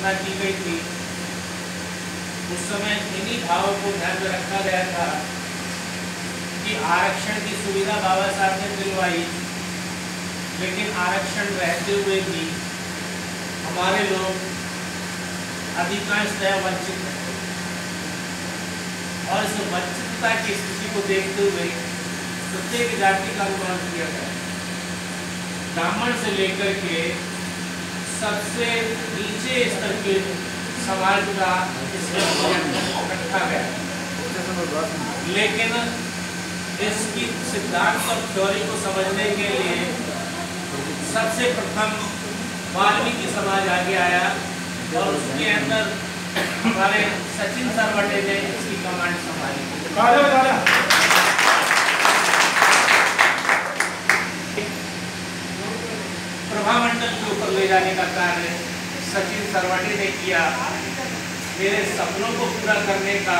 घोषणा की गई थी, उस समय इन्हीं भावों को ध्यान में रखा गया था कि आरक्षण की सुविधा बाबा साहब ने दिलवाई, लेकिन आरक्षण रहते हुए भी हमारे लोग अधिकांशतः वंचित हैं। और इस वंचितता की स्थिति को देखते हुए प्रत्येक जाति का अनुमान किया गया, ब्राह्मण से लेकर के सबसे नीचे स्तर के समाज का रखा गया। लेकिन इसकी सिद्धांत और थ्योरी को समझने के लिए सबसे प्रथम वाल्मीकि समाज आगे आया और उसके अंदर हमारे सचिन सरवटे ने इसकी कमांड संभाली। प्रभामंडल के ऊपर ले जाने का कार्य सचिन सरवटे ने किया। मेरे सपनों को पूरा करने का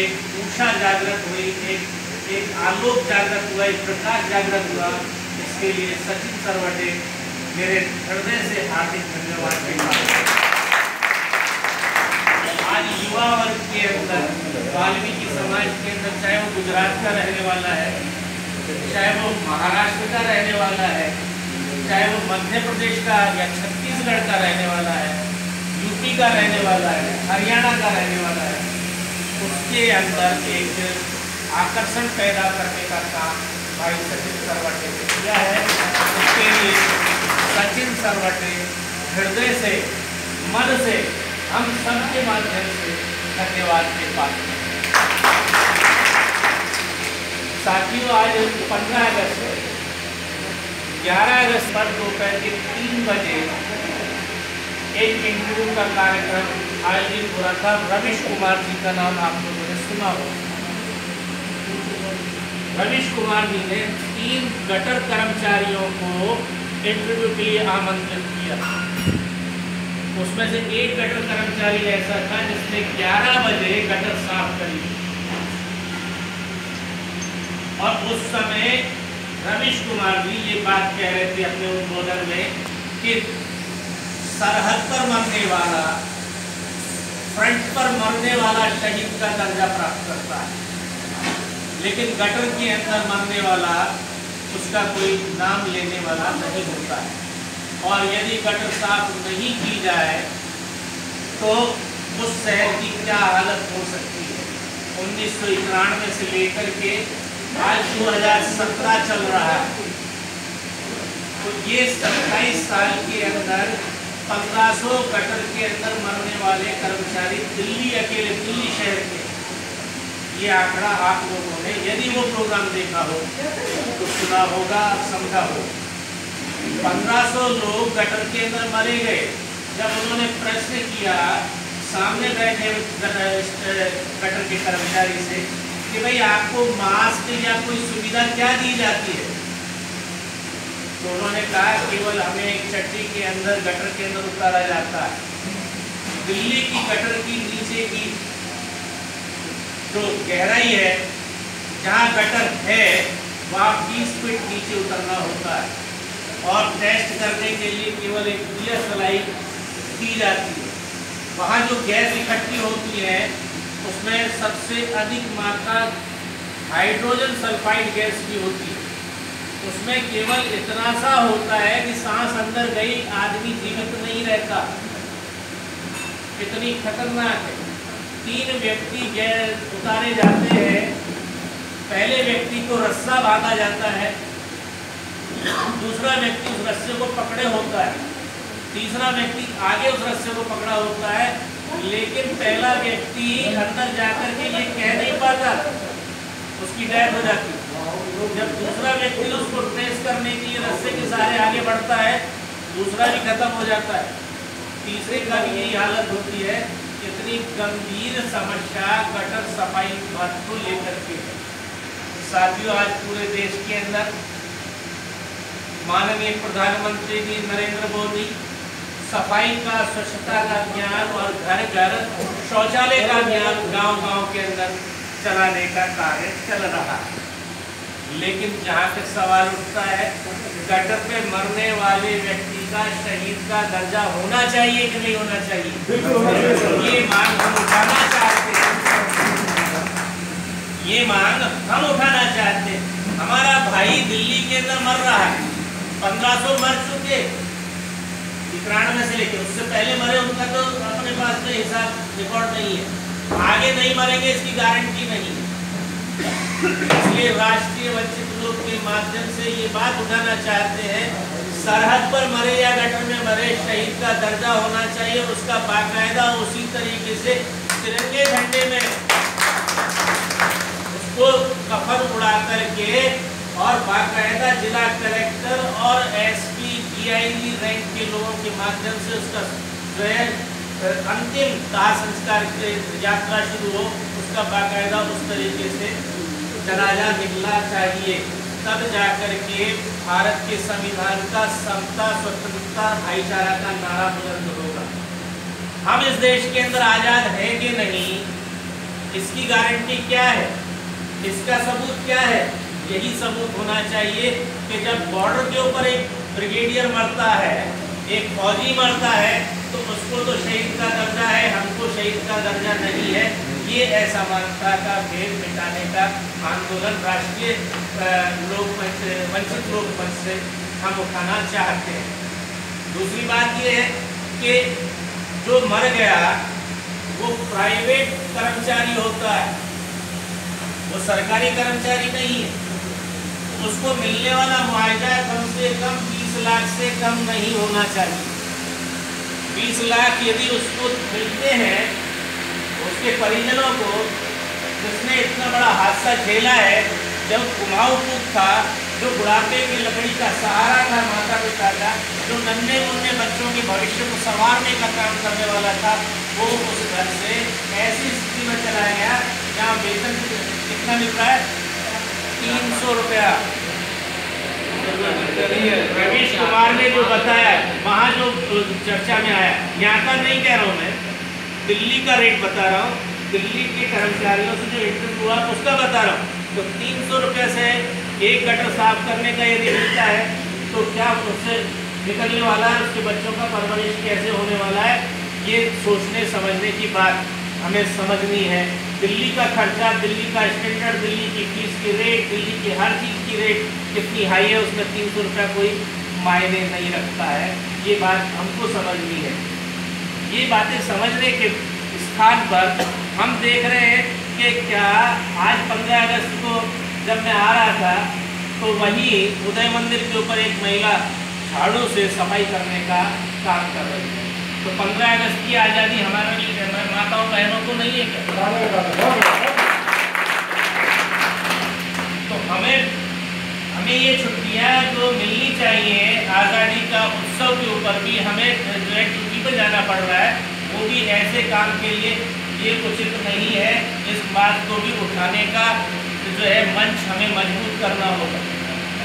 एक ऊषा जागृत हुई, एक आलोक जागृत हुआ, एक प्रकाश जागृत हुआ। इसके लिए सचिन सरवटे मेरे हृदय से हार्दिक धन्यवाद देता हूं। आज युवा वर्ग के अंदर वाल्मीकि समाज के अंदर, चाहे वो गुजरात का रहने वाला है, चाहे वो महाराष्ट्र का रहने वाला है, चाहे वो मध्य प्रदेश का या छत्तीसगढ़ का रहने वाला है, यूपी का रहने वाला है, हरियाणा का रहने वाला है, उसके अंदर एक आकर्षण पैदा करने का काम भाई सचिन सरवटे ने किया है। उसके लिए सचिन सरवटे हृदय से, मन से, हम सबके माध्यम से धन्यवाद के पात्र हैं। साथियों, आज 15 अगस्त है। 11 अगस्त पर दोपहर के 3 बजे एक इंटरव्यू का कार्यक्रम आयोजित हो रहा था। रमेश कुमार जी का नाम आप लोगों ने सुना हो। रमेश कुमार जी ने 3 गटर कर्मचारियों को इंटरव्यू के लिए आमंत्रित किया। उसमें से एक गटर कर्मचारी ऐसा था जिसने 11 बजे गटर साफ करी और उस समय रमेश कुमार जी ये बात कह रहे थे अपने उद्बोधन में कि सरहद पर मरने वाला, फ्रंट पर मरने वाला शहीद का दर्जा प्राप्त करता है, लेकिन गटर के अंदर मरने वाला उसका कोई नाम लेने वाला नहीं होता है। और यदि गटर साफ नहीं की जाए तो उस शहर की क्या हालत हो सकती है। 1991 से लेकर के आज 2017 चल रहा है, तो ये 27 साल के अंदर 1500 गटर के अंदर मरने वाले कर्मचारी दिल्ली, अकेले दिल्ली शहर के, ये आंकड़ा आप लोगों ने यदि वो प्रोग्राम देखा हो तो सुना होगा, समझा हो। 1500 लोग गटर के अंदर मरे गए। जब उन्होंने प्रश्न किया सामने बैठे गटर के कर्मचारी से कि भाई आपको मास्क या कोई सुविधा क्या दी जाती है, तो उन्होंने कहा केवल हमें एक चट्टी के अंदर, गटर के अंदर उतारा जाता है। दिल्ली की गटर की नीचे की जो गहराई है, जहाँ गटर है वहाँ 20 फीट नीचे उतरना होता है और टेस्ट करने के लिए केवल एक DSLI दी जाती है। वहाँ जो गैस इकट्ठी होती है उसमें सबसे अधिक मात्रा हाइड्रोजन सल्फाइड गैस की होती है। उसमें केवल इतना सा होता है कि सांस अंदर गई आदमी जीवित नहीं रहता, इतनी खतरनाक है। 3 व्यक्ति गैस उतारे जाते हैं। पहले व्यक्ति को रस्सा बांधा जाता है, दूसरा व्यक्ति उस रस्से को पकड़े होता है, तीसरा व्यक्ति आगे उस रस्से को पकड़ा होता है, लेकिन पहला व्यक्ति अंदर जाकर के ये कह नहीं पाता, उसकी डेथ हो जाती है। जब दूसरा व्यक्ति उसको ट्रेस करने के लिए रस्से के सहारे आगे बढ़ता है, दूसरा भी खत्म हो जाता है, तीसरे का भी यही हालत होती है। इतनी गंभीर समस्या गटर सफाई को लेकर के है। साथियों, आज पूरे देश के अंदर माननीय प्रधानमंत्री जी नरेंद्र मोदी सफाई का, स्वच्छता का ज्ञान और घर घर शौचालय का ज्ञान गांव-गांव के अंदर चलाने का कार्य चल रहा है। लेकिन जहाँ तक सवाल उठता है, गटर पे मरने वाले व्यक्ति का शहीद का दर्जा होना चाहिए कि नहीं होना चाहिए? ये मांग हम उठाना चाहते हैं, ये मांग हम उठाना चाहते हैं। हमारा भाई दिल्ली के अंदर मर रहा है, 1500 मर चुके 91 से लेके, उससे पहले मरे उनका तो अपने पास में हिसाब रिकॉर्ड नहीं है, आगे नहीं मरेंगे इसकी गारंटी नहीं है। इसलिए राष्ट्रीय वंचित लोग के माध्यम से ये बात उठाना चाहते हैं, सरहद पर मरे या गटर में मरे शहीद का दर्जा होना चाहिए, उसका बाकायदा उसी तरीके से तिरंगे झंडे में उसको कफन उड़ा करके और बाकायदा जिला कलेक्टर और एसपी डीआईजी रैंक के लोगों के माध्यम से उसका जो है अंतिम दाह संस्कार की यात्रा शुरू हो, उसका बाकायदा उस तरीके से जनाजा निकलना चाहिए। तब जाकर के भारत के संविधान का समता, स्वतंत्रता, भाईचारा का नारा बुलंद होगा। हम इस देश के अंदर आजाद हैं कि नहीं, इसकी गारंटी क्या है, इसका सबूत क्या है? यही सबूत होना चाहिए कि जब बॉर्डर के ऊपर एक ब्रिगेडियर मरता है, एक फौजी मरता है, तो उसको तो शहीद का दर्जा है, हमको शहीद का दर्जा नहीं है। ये असमानता का भेद मिटाने का आंदोलन राष्ट्रीय वंचित लोक मंच से हम उठाना चाहते हैं। दूसरी बात ये है कि जो मर गया वो प्राइवेट कर्मचारी होता है, वो सरकारी कर्मचारी नहीं है, उसको मिलने वाला मुआवजा कम से कम 20 लाख से कम नहीं होना चाहिए। 20 लाख यदि उसको मिलते हैं, उसके परिजनों को, जिसने इतना बड़ा हादसा झेला है, जब कुमाऊं कूप था, जो बुढ़ापे की लकड़ी का सहारा था माता पिता का, जो नन्हे मुन्ने बच्चों के भविष्य को संवारने का काम करने वाला था, वो उस घर से ऐसी स्थिति में चला गया जहाँ वेतन कितना मिल रहा है, 300 रुपया। रवीश कुमार ने जो बताया, वहाँ जो चर्चा में आया, यहाँ का नहीं कह रहा हूँ मैं, दिल्ली का रेट बता रहा हूँ, दिल्ली के कर्मचारियों से जो इंटरव्यू हुआ उसका बता रहा हूँ। तो 300 रुपये से एक गटर साफ करने का यदि मिलता है, तो क्या उससे निकलने वाला है, उसके बच्चों का परवरिश कैसे होने वाला है, ये सोचने समझने की बात हमें समझनी है। दिल्ली का खर्चा, दिल्ली का स्टैंडर्ड, दिल्ली की फीस की रेट, दिल्ली की हर चीज़ की रेट कितनी हाई है, उसमें 300 रुपया कोई मायने नहीं रखता है। ये बात हमको समझनी है। ये बातें समझने के स्थान पर हम देख रहे हैं कि क्या आज 15 अगस्त को जब मैं आ रहा था, तो वहीं उदय मंदिर के ऊपर एक महिला झाड़ू से सफाई करने का काम कर रही है। तो 15 अगस्त की आज़ादी हमारे लिए माताओं बहनों को नहीं है क्या? तो हमें ये छुट्टियां जो मिलनी चाहिए आज़ादी का उत्सव के ऊपर भी हमें जो है ड्यूटी पर जाना पड़ रहा है, वो भी ऐसे काम के लिए ये उचित नहीं है। इस बात को भी उठाने का जो है मंच हमें मजबूत करना होगा।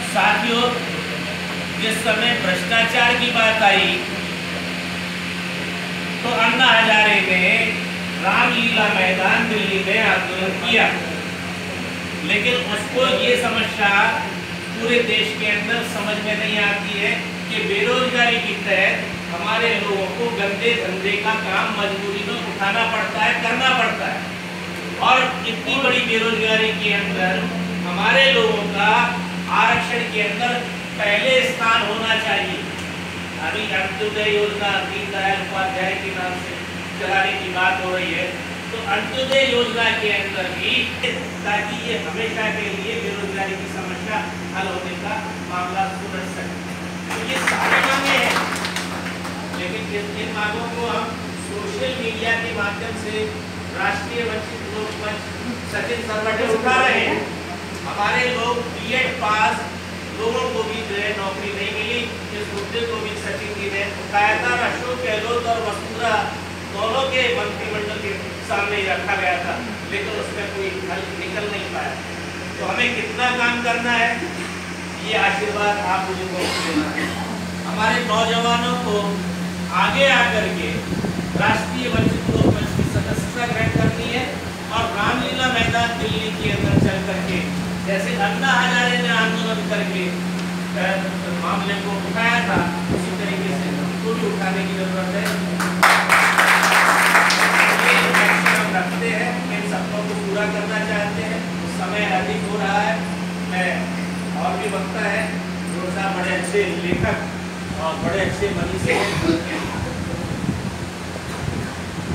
साथियों, जिस समय भ्रष्टाचार की बात आई तो अन्ना हजारे ने रामलीला मैदान दिल्ली में आंदोलन किया, लेकिन उसको ये समस्या पूरे देश के अंदर समझ में नहीं आती है कि बेरोजगारी के तहत हमारे लोगों को गंदे धंधे का काम मजबूरी में उठाना पड़ता है, करना पड़ता है। और इतनी बड़ी बेरोजगारी के अंदर हमारे लोगों का आरक्षण के अंदर पहले स्थान होना चाहिए। अभी अंत्योदय योजना दीनदयाल उपाध्याय के नाम से चलाने की बात हो रही है, तो अंत्योदय योजना के अंदर भी, ताकि ये हमेशा के लिए बेरोजगारी की समस्या हल होने का मामला सुलझ सके। तो ये सारी मांगे हैं, लेकिन इन मांगों को हम सोशल मीडिया के माध्यम से राष्ट्रीय वंचित लोक मंच सचिन सरवटे उठा रहे हैं। हमारे लोग बीएड पास लोगों को भी जो है नौकरी नहीं मिली, इस मुद्दे को भी सचिन जी ने उठाया था। अशोक गहलोत और वसुंधरा दोनों के मंत्रिमंडल के सामने ही रखा गया था, लेकिन उसमें कोई हल निकल नहीं पाया। तो हमें कितना काम करना है, ये आशीर्वाद आप मुझे देना है। हमारे नौजवानों को आगे आकर के राष्ट्रीय वंचित लोक मंच की सदस्यता ग्रहण करनी है और रामलीला मैदान दिल्ली के अंदर चल करके, जैसे अन्ना हजारे ने आंदोलन करके मामले को उठाया था, उसी तरीके से हमको भी उठाने की जरूरत है। हम रखते हैं, इन सपनों को पूरा करना चाहते हैं, समय अधिक हो रहा है। मैं और भी वक्ता है, साहब बड़े अच्छे लेखक और बड़े अच्छे मनीषी हैं,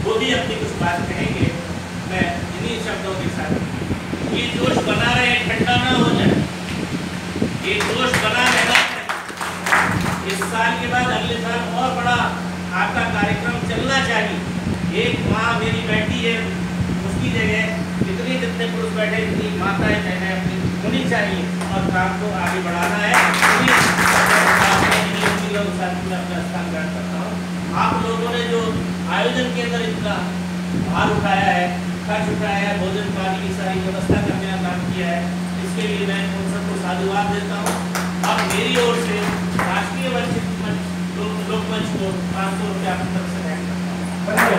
वो भी अपनी कुछ बात कहेंगे। मैं इन्हीं शब्दों के साथ, ये जोश बना रहे, ठंडा ना हो जाए, ये जोश बना रहना। इस साल के बाद अगले साल और बड़ा आपका कार्यक्रम चलना चाहिए। एक माँ मेरी बैठी है, उसकी जगह जितने पुरुष बैठे, इतनी माताएं बहनें अपनी होनी चाहिए और काम को आगे बढ़ाना है। अपना स्थान ग्रहण करता हूँ। आप लोगों ने जो आयोजन के अंदर इतना भार उठाया है, खर्च उठाया है, भोजन पानी की सारी व्यवस्था करने का काम किया है, इसके लिए मैं उन सबको साधुवाद देता हूँ। और मेरी ओर से राष्ट्रीय वंचित लोकमंच को 500 रुपये आपकी तरफ से भेंट करता हूँ।